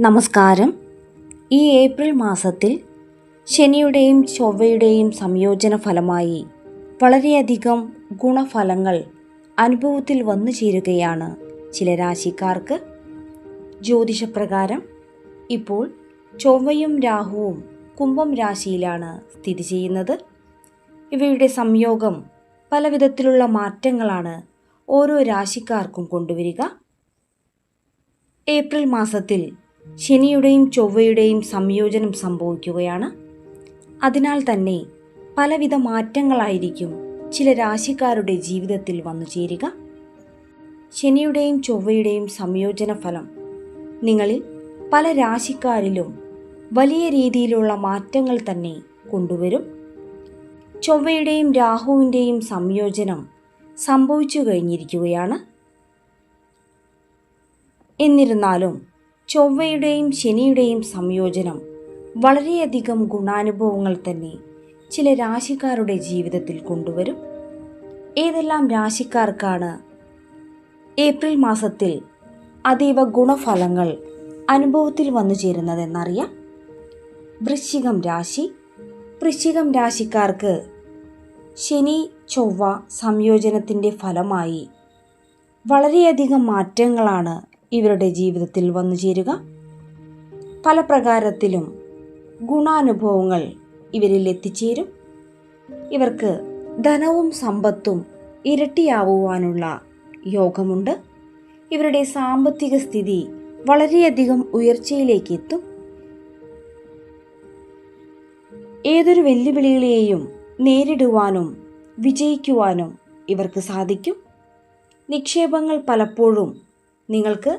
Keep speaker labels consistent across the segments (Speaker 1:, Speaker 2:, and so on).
Speaker 1: നമസ്കാരം. ഈ ഏപ്രിൽ മാസത്തിൽ ശനിയുടെയും ചൊവ്വയുടെയും സംയോജന ഫലമായി വളരെയധികം ഗുണഫലങ്ങൾ അനുഭവത്തിൽ വന്നു ചേരുകയാണ് ചില രാശിക്കാർക്ക്. ജ്യോതിഷപ്രകാരം ഇപ്പോൾ ചൊവ്വയും രാഹുവും കുംഭം രാശിയിലാണ് സ്ഥിതി ചെയ്യുന്നത്. ഇവയുടെ സംയോഗം പലവിധത്തിലുള്ള മാറ്റങ്ങളാണ് ഓരോ രാശിക്കാർക്കും കൊണ്ടുവരിക. ഏപ്രിൽ മാസത്തിൽ ശനിയുടെയും ചൊവ്വയുടെയും സംയോജനം സംഭവിക്കുകയാണ്. അതിനാൽ തന്നെ പലവിധ മാറ്റങ്ങളായിരിക്കും ചില രാശിക്കാരുടെ ജീവിതത്തിൽ വന്നു ചേരുക. ശനിയുടെയും ചൊവ്വയുടെയും സംയോജന ഫലം നിങ്ങളിൽ പല രാശിക്കാരിലും വലിയ രീതിയിലുള്ള മാറ്റങ്ങൾ തന്നെ കൊണ്ടുവരും. ചൊവ്വയുടെയും രാഹുവിൻ്റെയും സംയോജനം സംഭവിച്ചു കഴിഞ്ഞിരിക്കുകയാണ്. എന്നിരുന്നാലും ചൊവ്വയുടെയും ശനിയുടെയും സംയോജനം വളരെയധികം ഗുണാനുഭവങ്ങൾ തന്നെ ചില രാശിക്കാരുടെ ജീവിതത്തിൽ കൊണ്ടുവരും. ഏതെല്ലാം രാശിക്കാർക്കാണ് ഏപ്രിൽ മാസത്തിൽ അതീവ ഗുണഫലങ്ങൾ അനുഭവത്തിൽ വന്നു ചേരുന്നതെന്നറിയാം. വൃശ്ചികം രാശി. വൃശ്ചികം രാശിക്കാർക്ക് ശനി ചൊവ്വ സംയോജനത്തിൻ്റെ ഫലമായി വളരെയധികം മാറ്റങ്ങളാണ് ഇവരുടെ ജീവിതത്തിൽ വന്നു ചേരുക. പല പ്രകാരത്തിലും ഗുണാനുഭവങ്ങൾ ഇവരിൽ എത്തിച്ചേരും. ഇവർക്ക് ധനവും സമ്പത്തും ഇരട്ടിയാവുവാനുള്ള യോഗമുണ്ട്. ഇവരുടെ സാമ്പത്തിക സ്ഥിതി വളരെയധികം ഉയർച്ചയിലേക്ക് എത്തും. ഏതൊരു വെല്ലുവിളികളെയും നേരിടുവാനും വിജയിക്കുവാനും ഇവർക്ക് സാധിക്കും. നിക്ഷേപങ്ങൾ പലപ്പോഴും നിങ്ങൾക്ക്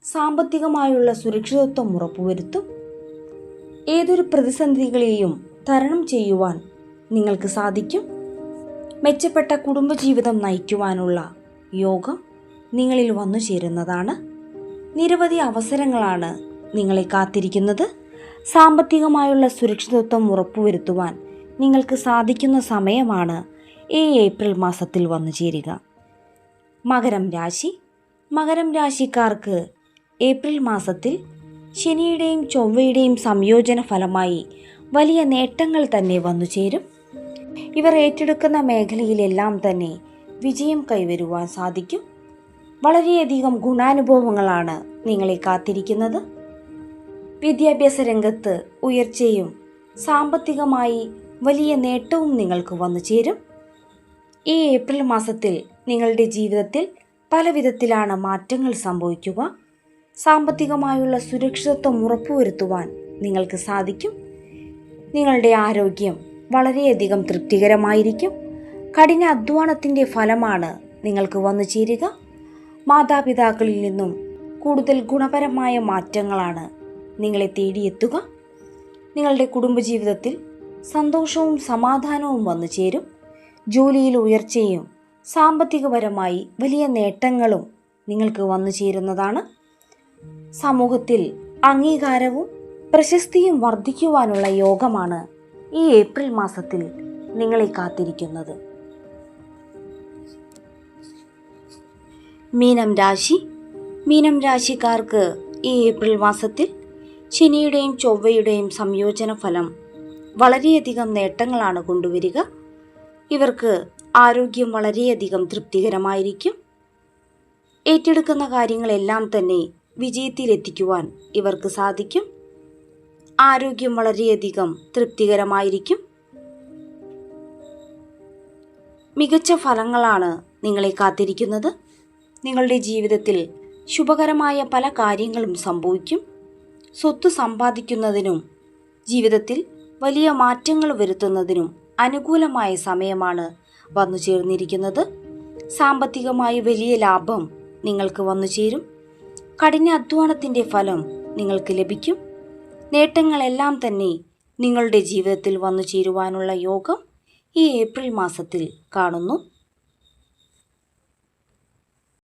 Speaker 1: സാമ്പത്തികമായുള്ള സുരക്ഷിതത്വം ഉറപ്പുവരുത്തും. ഏതൊരു പ്രതിസന്ധികളെയും തരണം ചെയ്യുവാൻ നിങ്ങൾക്ക് സാധിക്കും. മെച്ചപ്പെട്ട കുടുംബജീവിതം നയിക്കുവാനുള്ള യോഗം നിങ്ങളിൽ വന്നു ചേരുന്നതാണ്. നിരവധി അവസരങ്ങളാണ് നിങ്ങളെ കാത്തിരിക്കുന്നത്. സാമ്പത്തികമായുള്ള സുരക്ഷിതത്വം ഉറപ്പുവരുത്തുവാൻ നിങ്ങൾക്ക് സാധിക്കുന്ന സമയമാണ് ഈ ഏപ്രിൽ മാസത്തിൽ വന്നു ചേരുക. മകരം രാശി. മകരം രാശിക്കാർക്ക് ഏപ്രിൽ മാസത്തിൽ ശനിയുടെയും ചൊവ്വയുടെയും സംയോജന ഫലമായി വലിയ നേട്ടങ്ങൾ തന്നെ വന്നു ചേരും. ഇവർ ഏറ്റെടുക്കുന്ന മേഖലയിലെല്ലാം തന്നെ വിജയം കൈവരുവാൻ സാധിക്കും. വളരെയധികം ഗുണാനുഭവങ്ങളാണ് നിങ്ങളെ കാത്തിരിക്കുന്നത്. വിദ്യാഭ്യാസ രംഗത്ത് ഉയർച്ചയും സാമ്പത്തികമായി വലിയ നേട്ടവും നിങ്ങൾക്ക് വന്നു ചേരും. ഈ ഏപ്രിൽ മാസത്തിൽ നിങ്ങളുടെ ജീവിതത്തിൽ പല വിധത്തിലാണ് മാറ്റങ്ങൾ സംഭവിക്കുക. സാമ്പത്തികമായുള്ള സുരക്ഷിതത്വം ഉറപ്പുവരുത്തുവാൻ നിങ്ങൾക്ക് സാധിക്കും. നിങ്ങളുടെ ആരോഗ്യം വളരെയധികം തൃപ്തികരമായിരിക്കും. കഠിന അധ്വാനത്തിൻ്റെ ഫലമാണ് നിങ്ങൾക്ക് വന്നു ചേരുക. മാതാപിതാക്കളിൽ നിന്നും കൂടുതൽ ഗുണപരമായ മാറ്റങ്ങളാണ് നിങ്ങളെ തേടിയെത്തുക. നിങ്ങളുടെ കുടുംബജീവിതത്തിൽ സന്തോഷവും സമാധാനവും വന്നു ചേരും. ജോലിയിൽ ഉയർച്ചയും സാമ്പത്തികപരമായി വലിയ നേട്ടങ്ങളും നിങ്ങൾക്ക് വന്നു ചേരുന്നതാണ്. സമൂഹത്തിൽ അംഗീകാരവും പ്രശസ്തിയും വർദ്ധിക്കുവാനുള്ള യോഗമാണ് ഈ ഏപ്രിൽ മാസത്തിൽ നിങ്ങളെ കാത്തിരിക്കുന്നത്. മീനം രാശി. മീനം രാശിക്കാർക്ക് ഈ ഏപ്രിൽ മാസത്തിൽ ശനിയുടെയും ചൊവ്വയുടെയും സംയോജന ഫലം വളരെയധികം നേട്ടങ്ങളാണ് കൊണ്ടുവരിക. ഇവർക്ക് ആരോഗ്യം വളരെയധികം തൃപ്തികരമായിരിക്കും. ഏറ്റെടുക്കുന്ന കാര്യങ്ങളെല്ലാം തന്നെ വിജയത്തിലെത്തിക്കുവാൻ ഇവർക്ക് സാധിക്കും. ആരോഗ്യം വളരെയധികം തൃപ്തികരമായിരിക്കും. മികച്ച ഫലങ്ങളാണ് നിങ്ങളെ കാത്തിരിക്കുന്നത്. നിങ്ങളുടെ ജീവിതത്തിൽ ശുഭകരമായ പല കാര്യങ്ങളും സംഭവിക്കും. സ്വത്ത് സമ്പാദിക്കുന്നതിനും ജീവിതത്തിൽ വലിയ മാറ്റങ്ങൾ വരുത്തുന്നതിനും അനുകൂലമായ സമയമാണ് വന്നു ചേർന്നിരിക്കുന്നത്. സാമ്പത്തികമായി വലിയ ലാഭം നിങ്ങൾക്ക് വന്നു ചേരും. കഠിന അധ്വാനത്തിൻ്റെ ഫലം നിങ്ങൾക്ക് ലഭിക്കും. നേട്ടങ്ങളെല്ലാം തന്നെ നിങ്ങളുടെ ജീവിതത്തിൽ വന്നു ചേരുവാനുള്ള യോഗം ഈ ഏപ്രിൽ മാസത്തിൽ കാണുന്നു.